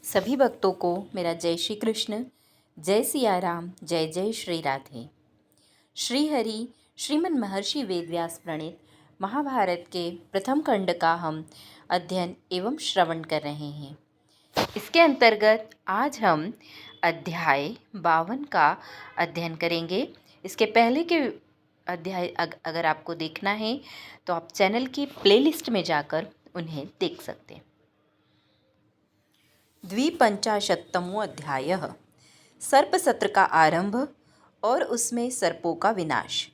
सभी भक्तों को मेरा जय श्री कृष्ण, जय सिया राम, जय जय श्री राधे। श्री हरि श्रीमन महर्षि वेदव्यास प्रणीत महाभारत के प्रथम खंड का हम अध्ययन एवं श्रवण कर रहे हैं। इसके अंतर्गत आज हम अध्याय 52 का अध्ययन करेंगे। इसके पहले के अध्याय अगर आपको देखना है तो आप चैनल की प्लेलिस्ट में जाकर उन्हें देख सकते हैं। 52वां अध्याय सर्प सत्र का आरंभ और उसमें सर्पों का विनाश।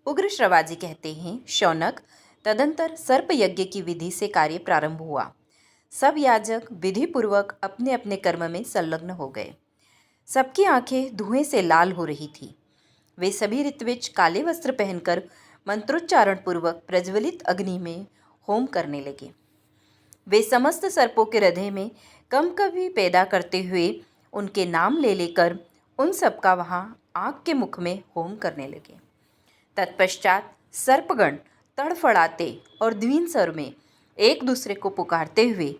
उग्र श्रवाजी कहते हैं, शौनक, तदंतर सर्प यज्ञ की विधि से कार्य प्रारंभ हुआ। सब याजक विधि पूर्वक अपने अपने कर्म में संलग्न हो गए। सबकी आंखें धुएं से लाल हो रही थी। वे सभी ऋत्विज काले वस्त्र पहनकर मंत्रोच्चारण पूर्वक प्रज्वलित अग्नि में होम करने लगे। वे समस्त सर्पों के हृदय में कंपकंपी पैदा करते हुए उनके नाम ले लेकर उन सब का वहाँ आग के मुख में होम करने लगे। तत्पश्चात सर्पगण तड़फड़ाते और द्विन स्वर में एक दूसरे को पुकारते हुए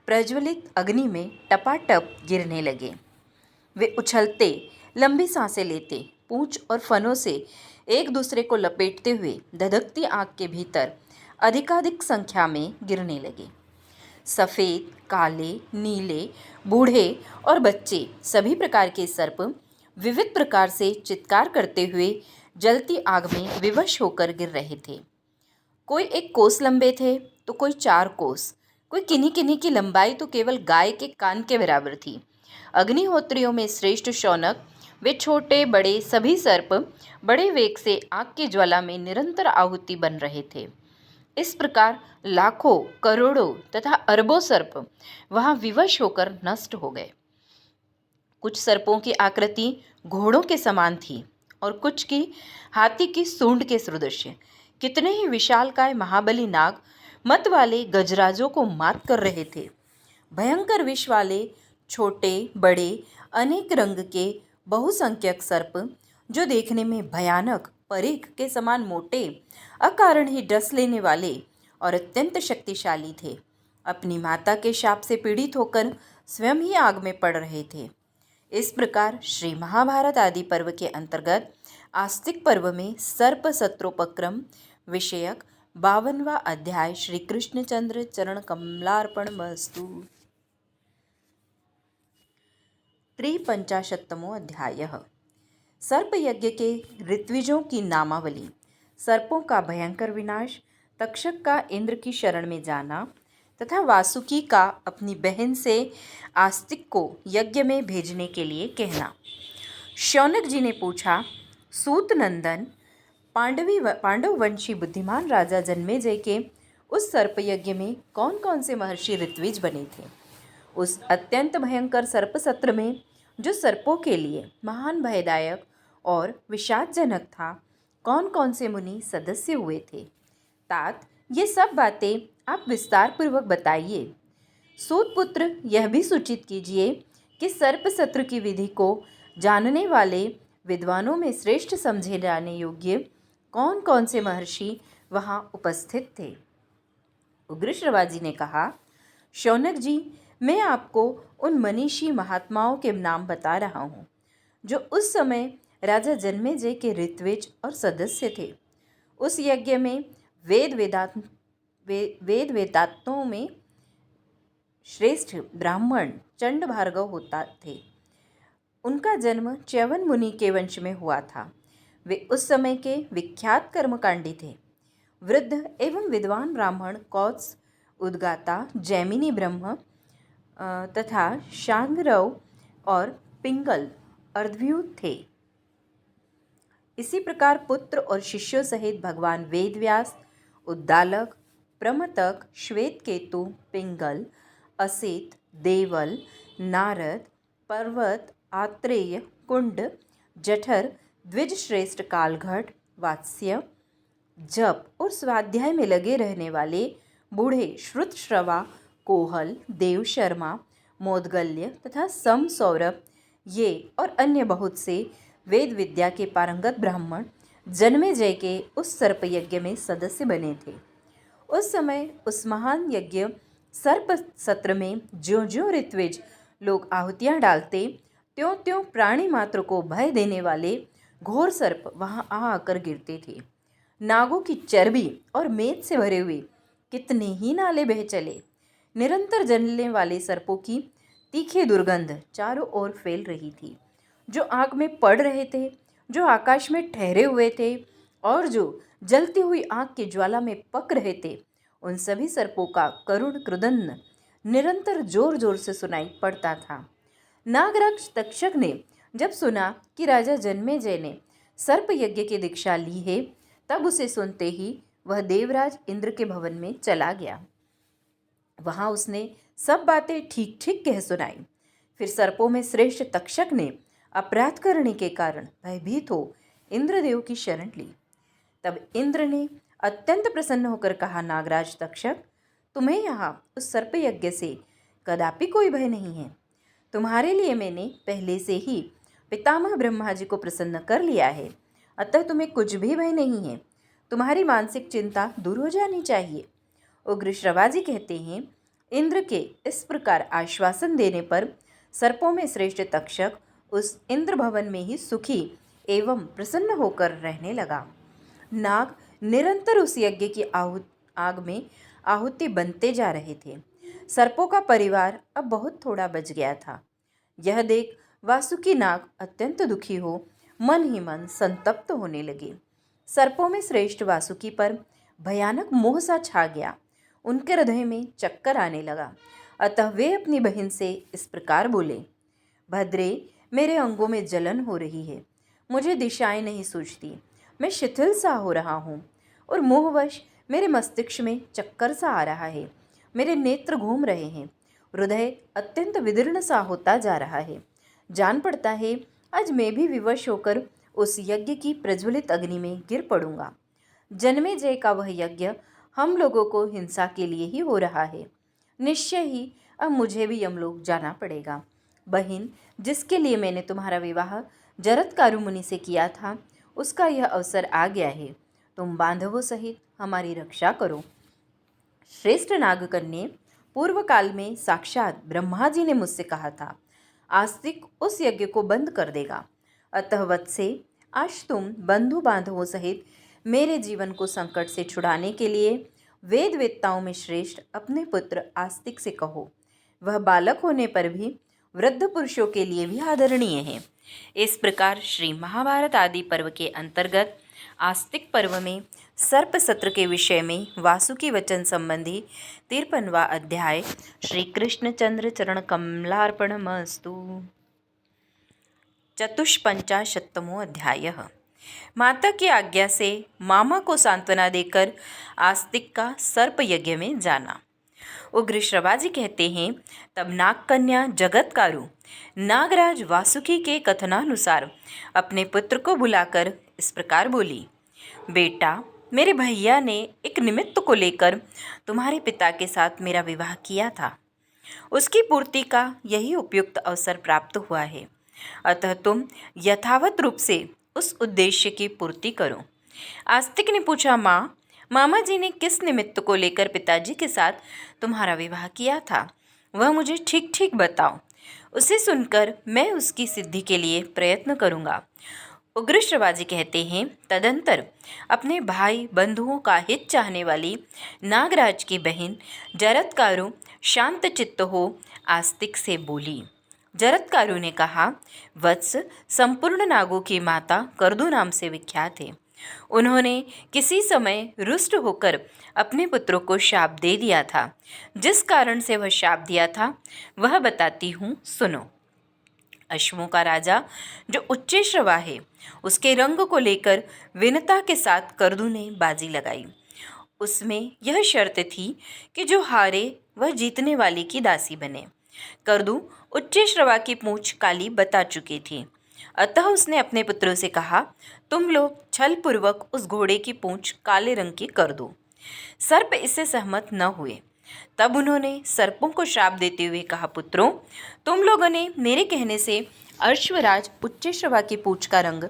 प्रज्वलित अग्नि में टपाटप गिरने लगे। वे उछलते, लंबी सांसें लेते, पूंछ और फनों से एक दूसरे को लपेटते हुए धधकती आग के भीतर अधिकाधिक संख्या में गिरने लगे। सफ़ेद, काले, नीले, बूढ़े और बच्चे सभी प्रकार के सर्प विविध प्रकार से चित्कार करते हुए जलती आग में विवश होकर गिर रहे थे। कोई 1 कोस लंबे थे तो कोई 4 कोस, कोई किन्हीं किन्हीं की लंबाई तो केवल गाय के कान के बराबर थी। अग्निहोत्रियों में श्रेष्ठ शौनक, वे छोटे बड़े सभी सर्प बड़े वेग से आग की ज्वाला में निरंतर आहुति बन रहे थे। इस प्रकार लाखों, करोड़ों तथा अरबों सर्प वहाँ विवश होकर नष्ट हो गए। कुछ सर्पों की आकृति घोड़ों के समान थी और कुछ की हाथी की सूंड के सदृश। कितने ही विशालकाय महाबली नाग मत वाले गजराजों को मात कर रहे थे। भयंकर विष वाले छोटे बड़े अनेक रंग के बहुसंख्यक सर्प, जो देखने में भयानक परीख के समान मोटे, अकारण ही डस लेने वाले और अत्यंत शक्तिशाली थे, अपनी माता के शाप से पीड़ित होकर स्वयं ही आग में पड़ रहे थे। इस प्रकार श्री महाभारत आदि पर्व के अंतर्गत आस्तिक पर्व में सर्प सत्रोपक्रम विषयक 52वां अध्याय श्री कृष्णचंद्र चरण कमलार्पणमस्तु। 53वां अध्याय सर्प यज्ञ के ऋत्विजों की नामावली। सर्पों का भयंकर विनाश, तक्षक का इंद्र की शरण में जाना तथा वासुकी का अपनी बहन से आस्तिक को यज्ञ में भेजने के लिए कहना। शौनक जी ने पूछा, सूत नंदन, पांडव वंशी बुद्धिमान राजा जन्मेजय के उस सर्प यज्ञ में कौन कौन से महर्षि ऋत्विज बने थे? उस अत्यंत भयंकर सर्प सत्र में जो सर्पों के लिए महान भयदायक और विषादजनक था, कौन कौन से मुनि सदस्य हुए थे? तात, ये सब बातें आप विस्तार पूर्वक बताइए। सूत पुत्र, यह भी सूचित कीजिए कि सर्प सत्र की विधि को जानने वाले विद्वानों में श्रेष्ठ समझे जाने योग्य कौन कौन से महर्षि वहाँ उपस्थित थे? उग्र श्रवाजी ने कहा, शौनक जी, मैं आपको उन मनीषी महात्माओं के नाम बता रहा हूँ जो उस समय राजा जन्मेजय के ऋत्विज और सदस्य थे। उस यज्ञ में वेद वेदांतों में श्रेष्ठ ब्राह्मण चंड भार्गव होता थे। उनका जन्म च्यवन मुनि के वंश में हुआ था। वे उस समय के विख्यात कर्मकांडी थे। वृद्ध एवं विद्वान ब्राह्मण कौत्स, उद्गाता, जैमिनी ब्रह्म तथा शांगरव और पिंगल अर्धव्यूत थे। इसी प्रकार पुत्र और शिष्यों सहित भगवान वेदव्यास, उद्दालक, प्रमतक, श्वेतकेतु, पिंगल, असित, देवल, नारद, पर्वत, आत्रेय, कुंड, जठर, द्विजश्रेष्ठ कालघट, वात्स्य, जप और स्वाध्याय में लगे रहने वाले बूढ़े श्रुतश्रवा, कोहल, देव शर्मा, मोदगल्य तथा सम सौरभ, ये और अन्य बहुत से वेद विद्या के पारंगत ब्राह्मण जन्मेजय के उस सर्प यज्ञ में सदस्य बने थे। उस समय उस महान यज्ञ सर्प सत्र में ज्यों ज्यों ऋत्विज लोग आहुतियां डालते, त्यों त्यों प्राणी मात्र को भय देने वाले घोर सर्प वहां आ आकर गिरते थे। नागों की चर्बी और मेद से भरे हुए कितने ही नाले बह चले। निरंतर जलने वाले सर्पों की तीखी दुर्गंध चारों ओर फैल रही थी। जो आग में पड़ रहे थे, जो आकाश में ठहरे हुए थे और जो जलती हुई आग की ज्वाला में पक रहे थे, उन सभी सर्पों का करुण क्रुदन निरंतर जोर जोर से सुनाई पड़ता था। नागराज तक्षक ने जब सुना कि राजा जन्मेजय ने सर्प यज्ञ की दीक्षा ली है, तब उसे सुनते ही वह देवराज इंद्र के भवन में चला गया। वहां उसने सब बातें ठीक ठीक कह सुनाई। फिर सर्पों में श्रेष्ठ तक्षक ने अपराध करने के कारण भयभीत हो इंद्रदेव की शरण ली। तब इंद्र ने अत्यंत प्रसन्न होकर कहा, नागराज तक्षक, तुम्हें यहाँ उस सर्प यज्ञ से कदापि कोई भय नहीं है। तुम्हारे लिए मैंने पहले से ही पितामह ब्रह्मा जी को प्रसन्न कर लिया है, अतः तुम्हें कुछ भी भय नहीं है। तुम्हारी मानसिक चिंता दूर हो जानी चाहिए। उग्र श्रवाजी कहते हैं, इंद्र के इस प्रकार आश्वासन देने पर सर्पों में श्रेष्ठ तक्षक उस इंद्र भवन में ही सुखी एवं प्रसन्न होकर रहने लगा। नाग निरंतर उस यज्ञ की आग में आहुति बनते जा रहे थे। सर्पों का परिवार अब बहुत थोड़ा बच गया था। यह देख वासुकी नाग अत्यंत दुखी हो मन ही मन संतप्त होने लगे। सर्पों में श्रेष्ठ वासुकी पर भयानक मोह सा छा गया। उनके हृदय में चक्कर आने लगा। अतः वे अपनी बहन से इस प्रकार बोले, भद्रे, मेरे अंगों में जलन हो रही है, मुझे दिशाएं नहीं सूझती, मैं शिथिल सा हो रहा हूँ और मोहवश मेरे मस्तिष्क में चक्कर सा आ रहा है, मेरे नेत्र घूम रहे हैं, हृदय अत्यंत विदीर्ण सा होता जा रहा है। जान पड़ता है आज मैं भी विवश होकर उस यज्ञ की प्रज्वलित अग्नि में गिर पड़ूंगा। जन्मेजय का वह यज्ञ हम लोगों को हिंसा के लिए ही हो रहा है। निश्चय ही अब मुझे भी यमलोक जाना पड़ेगा। बहन, जिसके लिए मैंने तुम्हारा विवाह जरत्कारु मुनि से किया था, उसका यह अवसर आ गया है। तुम बांधवों सहित हमारी रक्षा करो। श्रेष्ठ नागकन्या, पूर्व काल में साक्षात ब्रह्मा जी ने मुझसे कहा था, आस्तिक उस यज्ञ को बंद कर देगा। अतः वत्से, आज तुम बंधु बांधवों सहित मेरे जीवन को संकट से छुड़ाने के लिए वेद वेत्ताओं में श्रेष्ठ अपने पुत्र आस्तिक से कहो। वह बालक होने पर भी वृद्ध पुरुषों के लिए भी आदरणीय है। इस प्रकार श्री महाभारत आदि पर्व के अंतर्गत आस्तिक पर्व में सर्प सत्र के विषय में वासुकी वचन संबंधी 53वां अध्याय श्री कृष्णचंद्र चरण कमलार्पणमस्तु। 54वां अध्याय। माता की आज्ञा से मामा को सांत्वना देकर आस्तिक का सर्प यज्ञ में जाना। उग्र श्रवाजी कहते हैं, तब नागकन्या जगत्कारु नागराज वासुकी के कथनानुसार अपने पुत्र को बुलाकर इस प्रकार बोली, बेटा, मेरे भैया ने एक निमित्त को लेकर तुम्हारे पिता के साथ मेरा विवाह किया था। उसकी पूर्ति का यही उपयुक्त अवसर प्राप्त हुआ है। अतः तुम यथावत रूप से उस उद्देश्य की पूर्ति करो। आस्तिक ने पूछा, माँ, मामा जी ने किस निमित्त को लेकर पिताजी के साथ तुम्हारा विवाह किया था, वह मुझे ठीक ठीक बताओ। उसे सुनकर मैं उसकी सिद्धि के लिए प्रयत्न करूँगा। उग्र श्रवाजी कहते हैं, तदंतर अपने भाई बंधुओं का हित चाहने वाली नागराज की बहन जरत्कारु शांत चित्त हो आस्तिक से बोली। जरत्कारु ने कहा, वत्स, संपूर्ण नागों की माता करदू नाम से विख्यात है। उन्होंने किसी समय रुष्ट होकर अपने पुत्रों को शाप दे दिया था। जिस कारण से वह शाप दिया था वह बताती हूँ, सुनो। अश्वों का राजा जो उच्चैश्रवा है, उसके रंग को लेकर विनता के साथ करदू ने बाजी लगाई। उसमें यह शर्त थी कि जो हारे वह जीतने वाले की दासी बने। करदू उच्चैश्रवा की पूंछ काली बता चुकी थी, अतः उसने अपने पुत्रों से कहा, तुम लोग छल पूर्वक उस घोड़े की पूंछ काले रंग की कर दो। सर्प इससे सहमत न हुए। तब उन्होंने सर्पों को श्राप देते हुए कहा, पुत्रों, तुम लोगों ने मेरे कहने से अश्वराज उच्चैश्रवा की पूंछ का रंग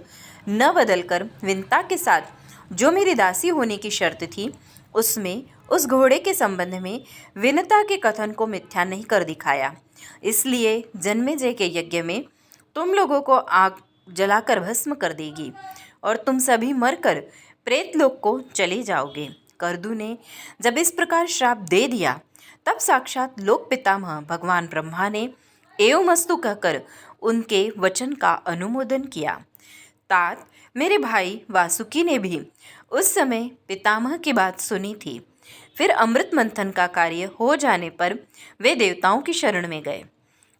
न बदलकर विनता के साथ जो मेरी दासी होने की शर्त थी उसमें उस घोड़े के संबंध में विनता के कथन को मिथ्या नहीं कर दिखाया। इसलिए जन्मेजय के यज्ञ में तुम लोगों को आग जलाकर भस्म कर देगी और तुम सभी मरकर प्रेत लोक को चले जाओगे। करदू ने जब इस प्रकार श्राप दे दिया तब साक्षात लोक पितामह भगवान ब्रह्मा ने एवमस्तु कहकर उनके वचन का अनुमोदन किया। तात मेरे भाई वासुकी ने भी उस समय पितामह की बात सुनी थी। फिर अमृत मंथन का कार्य हो जाने पर वे देवताओं की शरण में गए।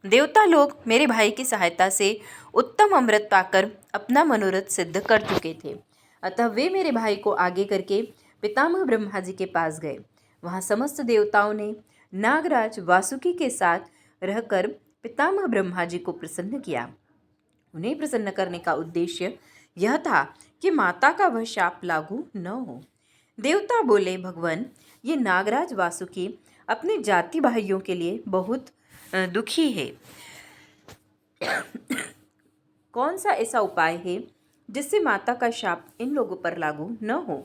देवता लोग मेरे भाई की सहायता से उत्तम अमृत पाकर अपना मनोरथ सिद्ध कर चुके थे। अतः वे मेरे भाई को आगे करके पितामह ब्रह्मा जी के पास गए। वहाँ समस्त देवताओं ने नागराज वासुकी के साथ रहकर पितामह ब्रह्मा जी को प्रसन्न किया। उन्हें प्रसन्न करने का उद्देश्य यह था कि माता का वह शाप लागू न हो। देवता बोले, भगवान, ये नागराज वासुकी अपने जाति भाइयों के लिए बहुत दुखी है। कौन सा ऐसा उपाय है जिससे माता का शाप इन लोगों पर लागू न हो?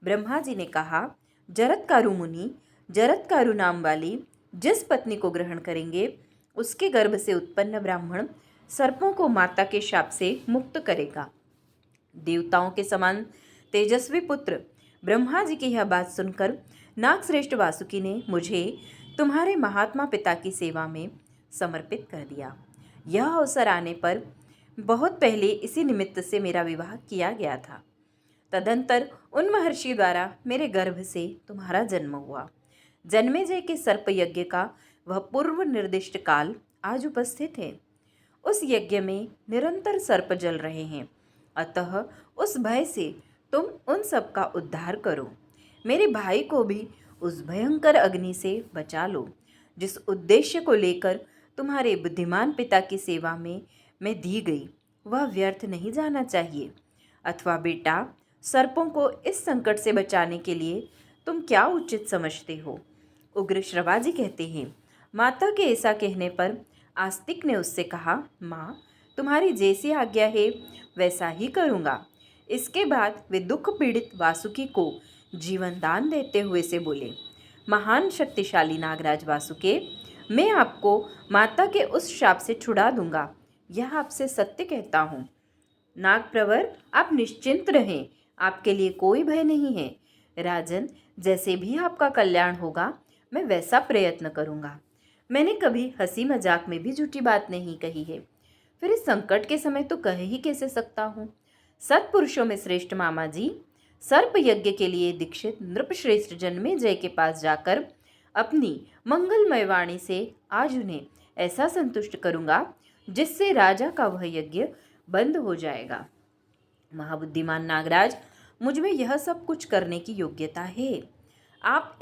ब्रह्मा जी ने कहा, जरत्कारु मुनि जरत्कारु नाम वाली जिस पत्नी को ग्रहण करेंगे उसके गर्भ से उत्पन्न ब्राह्मण सर्पों को माता के शाप से मुक्त करेगा। देवताओं के समान तेजस्वी पुत्र ब्रह्मा जी की यह बात सुनकर नागश्रेष्ठ वासुकी ने मुझे तुम्हारे महात्मा पिता की सेवा में समर्पित कर दिया। यह अवसर आने पर बहुत पहले इसी निमित्त से मेरा विवाह किया गया था। तदंतर उन महर्षि द्वारा मेरे गर्भ से तुम्हारा जन्म हुआ। जन्मेजय के सर्प यज्ञ का वह पूर्व निर्दिष्ट काल आज उपस्थित है। उस यज्ञ में निरंतर सर्प जल रहे हैं। अतः उस भय से तुम उन सब का उद्धार करो। मेरे भाई को भी उस भयंकर अग्नि से बचा लो। जिस उद्देश्य को लेकर तुम्हारे बुद्धिमान पिता की सेवा में मैं दी गई वह व्यर्थ नहीं जाना चाहिए। अथवा बेटा, सर्पों को इस संकट से बचाने के लिए तुम क्या उचित समझते हो? उग्र श्रवाजी कहते हैं, माता के ऐसा कहने पर आस्तिक ने उससे कहा, माँ, तुम्हारी जैसी आज्ञा है वैसा ही करूँगा। इसके बाद वे दुख पीड़ित वासुकी को जीवन दान देते हुए से बोले, महान शक्तिशाली नागराज वासुके, मैं आपको माता के उस शाप से छुड़ा दूंगा। यह आपसे सत्य कहता हूँ। नागप्रवर, आप निश्चिंत रहें, आपके लिए कोई भय नहीं है। राजन, जैसे भी आपका कल्याण होगा मैं वैसा प्रयत्न करूँगा। मैंने कभी हंसी मजाक में भी झूठी बात नहीं कही है। फिर इस संकट के समय तो कह ही कैसे सकता हूँ। सत्पुरुषों में श्रेष्ठ मामा जी, सर्प यज्ञ के लिए दीक्षित नृपश्रेष्ठ जन्मेजय के पास जाकर अपनी मंगलमय वाणी से आज उन्हें ऐसा संतुष्ट करूँगा जिससे राजा का वह यज्ञ बंद हो जाएगा। महाबुद्धिमान नागराज, मुझ में यह सब कुछ करने की योग्यता है। आप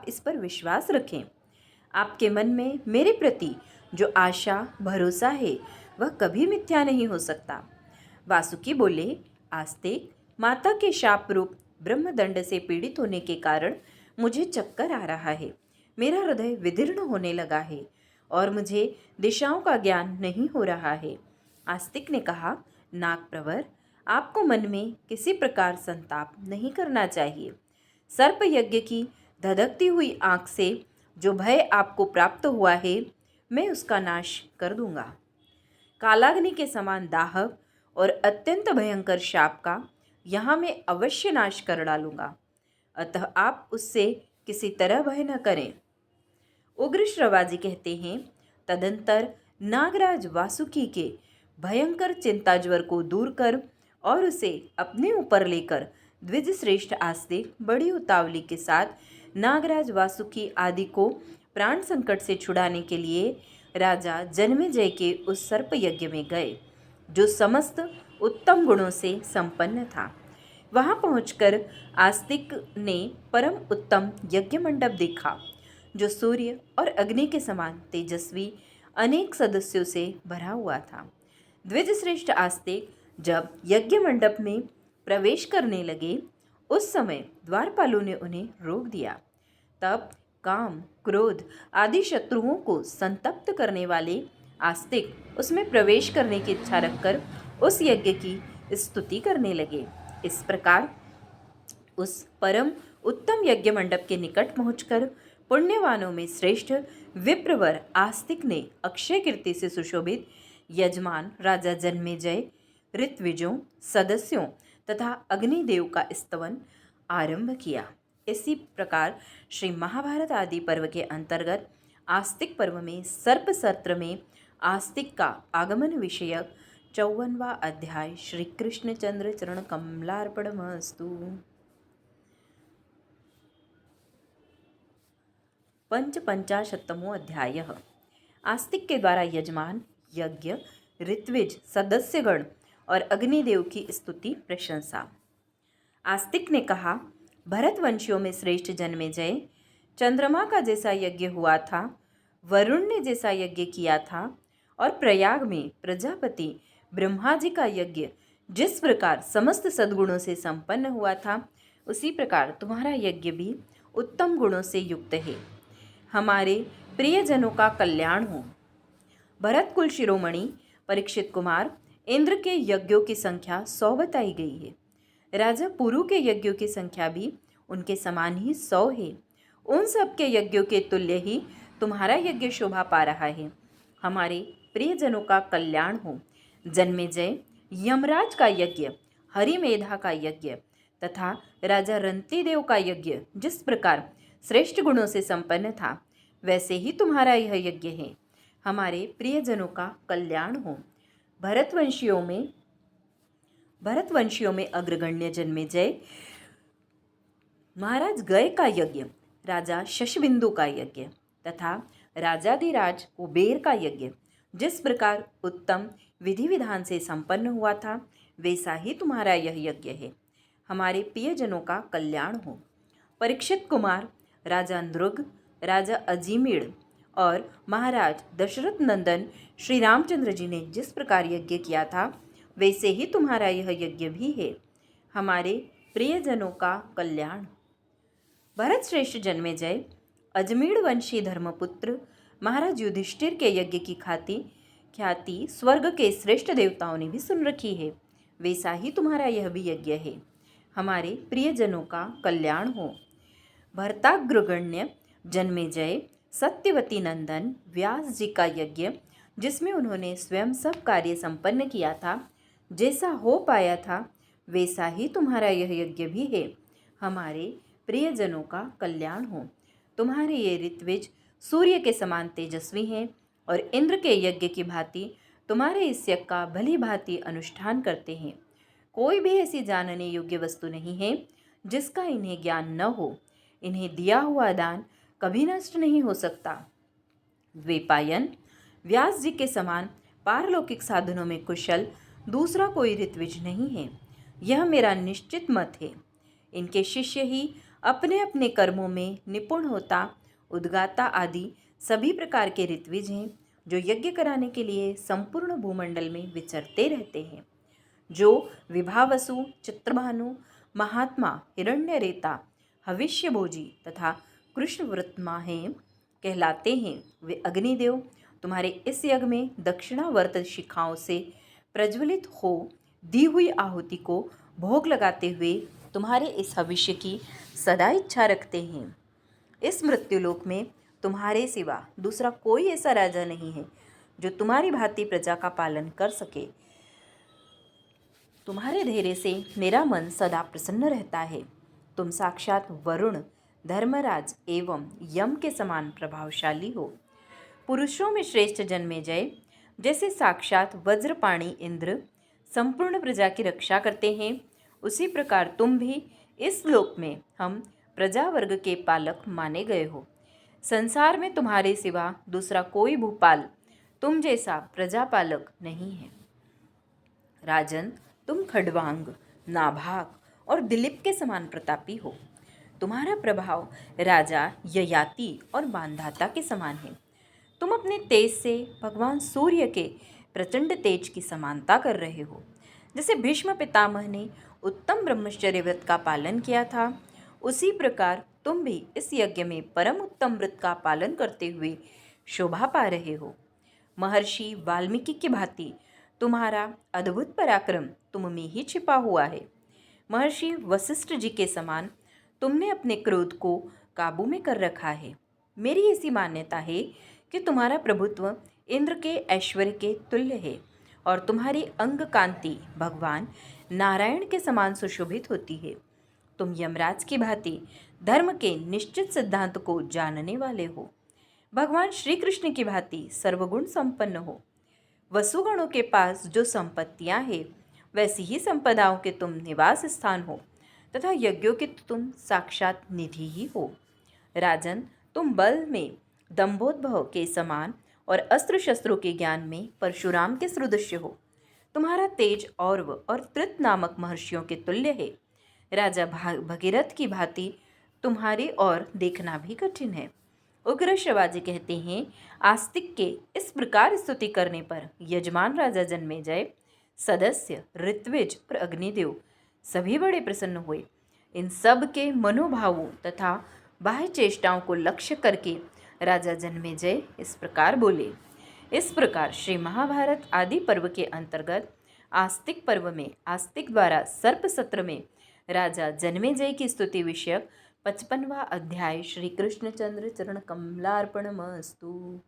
इस पर विश्वास रखें। आपके मन में मेरे प्रति जो आशा भरोसा है वह कभी मिथ्या नहीं हो सकता। वासुकी बोले, आस्तिक, माता के शाप रूप ब्रह्मदंड से पीड़ित होने के कारण मुझे चक्कर आ रहा है। मेरा हृदय विदीर्ण होने लगा है और मुझे दिशाओं का ज्ञान नहीं हो रहा है। आस्तिक ने कहा, नागप्रवर, आपको मन में किसी प्रकार संताप नहीं करना चाहिए। सर्प यज्ञ की धधकती हुई आँख से जो भय आपको प्राप्त हुआ है मैं उसका नाश कर दूंगा। कालाग्नि के समान दाहक और अत्यंत भयंकर शाप का यहाँ मैं अवश्य नाश कर डालूंगा। अतः आप उससे किसी तरह भय न करें। उग्र श्रवाजी कहते हैं, तदंतर नागराज वासुकी के भयंकर चिंताज्वर को दूर कर और उसे अपने ऊपर लेकर द्विज श्रेष्ठ आस्तिक बड़ी उतावली के साथ नागराज वासुकी आदि को प्राण संकट से छुड़ाने के लिए राजा जन्मेजय के उस सर्प यज्ञ में गए जो समस्त उत्तम गुणों से संपन्न था। वहां पहुंचकर आस्तिक ने परम उत्तम यज्ञ मंडप देखा जो सूर्य और अग्नि के समान तेजस्वी अनेक सदस्यों से भरा हुआ था। द्विज श्रेष्ठ आस्तिक जब यज्ञ मंडप में प्रवेश करने लगे उस समय द्वारपालों ने उन्हें रोक दिया। तब काम, क्रोध आदि शत्रुओं को संतप्त करने वाले आस्तिक उसमें प्रवेश करने की इच्छा रखकर उस यज्ञ की स्तुति करने लगे। इस प्रकार उस परम उत्तम यज्ञ मंडप के निकट पहुंचकर पुण्यवानों में श्रेष्ठ विप्रवर आस्तिक ने अक्षय कीर्ति से सुशोभित यजमान राजा जन्मेजय, ऋत्विजों, सदस्यों तथा अग्निदेव का स्तवन आरंभ किया। इसी प्रकार श्री महाभारत आदि पर्व के अंतर्गत आस्तिक पर्व में सर्प सत्र में आस्तिक का आगमन विषयक 54वां अध्याय श्री कृष्णचंद्र चरण कमलार्पणमस्तु। पंचाशत्तमो अध्याय। आस्तिक के द्वारा यजमान, यज्ञ, ऋत्विज, सदस्यगण और अग्निदेव की स्तुति प्रशंसा। आस्तिक ने कहा, भरतवंशियों में श्रेष्ठ जन्मेजय, चंद्रमा का जैसा यज्ञ हुआ था, वरुण ने जैसा यज्ञ किया था और प्रयाग में प्रजापति ब्रह्मा जी का यज्ञ जिस प्रकार समस्त सद्गुणों से संपन्न हुआ था, उसी प्रकार तुम्हारा यज्ञ भी उत्तम गुणों से युक्त है। हमारे प्रियजनों का कल्याण हो। भरत कुल शिरोमणि परीक्षित कुमार, इंद्र के यज्ञों की संख्या 100 बताई गई है। राजा पुरु के यज्ञों की संख्या भी उनके समान ही 100 है। उन सब के यज्ञों के तुल्य ही तुम्हारा यज्ञ शोभा पा रहा है। हमारे प्रियजनों का कल्याण हो। जन्मेजय, यमराज का यज्ञ, हरिमेधा का यज्ञ तथा राजा रंतिदेव का यज्ञ जिस प्रकार श्रेष्ठ गुणों से संपन्न था, वैसे ही तुम्हारा यह यज्ञ है। हमारे प्रियजनों का कल्याण हो। भरतवंशियों में अग्रगण्य जन्मेजय, महाराज गय का यज्ञ, राजा शशबिंदु का यज्ञ तथा राजाधिराज कुबेर का यज्ञ जिस प्रकार उत्तम विधि विधान से संपन्न हुआ था, वैसा ही तुम्हारा यह यज्ञ है। हमारे प्रियजनों का कल्याण हो। परीक्षित कुमार, राजा नृग, राजा अजीमिड़ और महाराज दशरथ नंदन श्री रामचंद्र जी ने जिस प्रकार यज्ञ किया था, वैसे ही तुम्हारा यह यज्ञ भी है। हमारे प्रियजनों का कल्याण। भरत श्रेष्ठ जन्मेजय, अजमीड़ वंशी धर्मपुत्र महाराज युधिष्ठिर के यज्ञ की ख्याति स्वर्ग के श्रेष्ठ देवताओं ने भी सुन रखी है, वैसा ही तुम्हारा यह भी यज्ञ है। हमारे प्रियजनों का कल्याण हो। भरताग्रगण्य जन्मेजय, सत्यवती नंदन व्यास जी का यज्ञ जिसमें उन्होंने स्वयं सब कार्य संपन्न किया था, जैसा हो पाया था, वैसा ही तुम्हारा यह यज्ञ भी है। हमारे प्रियजनों का कल्याण हो। तुम्हारे ये ऋत्विज सूर्य के समान तेजस्वी हैं और इंद्र के यज्ञ की भांति तुम्हारे इस यज्ञ का भली भांति अनुष्ठान करते हैं। कोई भी ऐसी जानने योग्य वस्तु नहीं है जिसका इन्हें ज्ञान न हो। इन्हें दिया हुआ दान कभी नष्ट नहीं हो सकता। द्वैपायन, व्यास जी के समान पारलौकिक साधनों में कुशल दूसरा कोई ऋत्विज नहीं है, यह मेरा निश्चित मत है। इनके शिष्य ही अपने अपने कर्मों में निपुण होता, उद्गाता आदि सभी प्रकार के ऋत्विज हैं, जो यज्ञ कराने के लिए संपूर्ण भूमंडल में विचरते रहते हैं। जो विभावसु, चित्रभानु, महात्मा, हिरण्यरेता, हविष्यभोजी तथा कृष्णव्रतमा हैं कहलाते हैं, वे अग्निदेव तुम्हारे इस यज्ञ में दक्षिणावर्त शिखाओं से प्रज्वलित हो दी हुई आहुति को भोग लगाते हुए तुम्हारे इस भविष्य की सदा इच्छा रखते हैं। इस मृत्युलोक में तुम्हारे सिवा दूसरा कोई ऐसा राजा नहीं है जो तुम्हारी भांति प्रजा का पालन कर सके। तुम्हारे धैर्य से मेरा मन सदा प्रसन्न रहता है। तुम साक्षात वरुण, धर्मराज एवं यम के समान प्रभावशाली हो। पुरुषों में श्रेष्ठ जन्मेजय, जैसे साक्षात वज्रपाणी इंद्र संपूर्ण प्रजा की रक्षा करते हैं, उसी प्रकार तुम भी इस लोक में हम प्रजा वर्ग के पालक माने गए हो। संसार में तुम्हारे सिवा दूसरा कोई भूपाल तुम जैसा प्रजापालक नहीं है। राजन, तुम खड्वांग, नाभाग और दिलीप के समान प्रतापी हो। तुम्हारा प्रभाव राजा ययाति और मांधाता के समान है। तुम अपने तेज से भगवान सूर्य के प्रचंड तेज की समानता कर रहे हो। जैसे भीष्म पितामह ने उत्तम ब्रह्मचर्य व्रत का पालन किया था, उसी प्रकार तुम भी इस यज्ञ में परम उत्तम व्रत का पालन करते हुए शोभा पा रहे हो। महर्षि वाल्मीकि की भांति तुम्हारा अद्भुत पराक्रम तुम में ही छिपा हुआ है। महर्षि वशिष्ठ जी के समान तुमने अपने क्रोध को काबू में कर रखा है। मेरी ऐसी मान्यता है कि तुम्हारा प्रभुत्व इंद्र के ऐश्वर्य के तुल्य है और तुम्हारी अंग कांति भगवान नारायण के समान सुशोभित होती है। तुम यमराज की भांति धर्म के निश्चित सिद्धांत को जानने वाले हो। भगवान श्री कृष्ण की भांति सर्वगुण संपन्न हो। वसुगणों के पास जो संपत्तियां हैं, वैसी ही संपदाओं के तुम निवास स्थान हो तथा यज्ञों के तुम साक्षात निधि ही हो। राजन, तुम बल में दंभोद्भव के समान और अस्त्र शस्त्रों के ज्ञान में परशुराम के सदृश हो। तुम्हारा तेज और्व और तृत नामक महर्षियों के तुल्य है। राजा भगीरथ की भांति तुम्हारी ओर देखना भी कठिन है। उग्र शिवाजी कहते हैं, आस्तिक के इस प्रकार स्तुति करने पर यजमान राजा जन्मेजय, सदस्य ऋत्विज और अग्निदेव सभी बड़े प्रसन्न हुए। इन सब के मनोभावों तथा बाह्य चेष्टाओं को लक्ष्य करके राजा जन्मेजय इस प्रकार बोले। इस प्रकार श्री महाभारत आदि पर्व के अंतर्गत आस्तिक पर्व में आस्तिक द्वारा सर्प सत्र में राजा जन्मेजय की स्तुति विषयक 55वां अध्याय श्री कृष्णचंद्र चरण कमलार्पणमस्तु।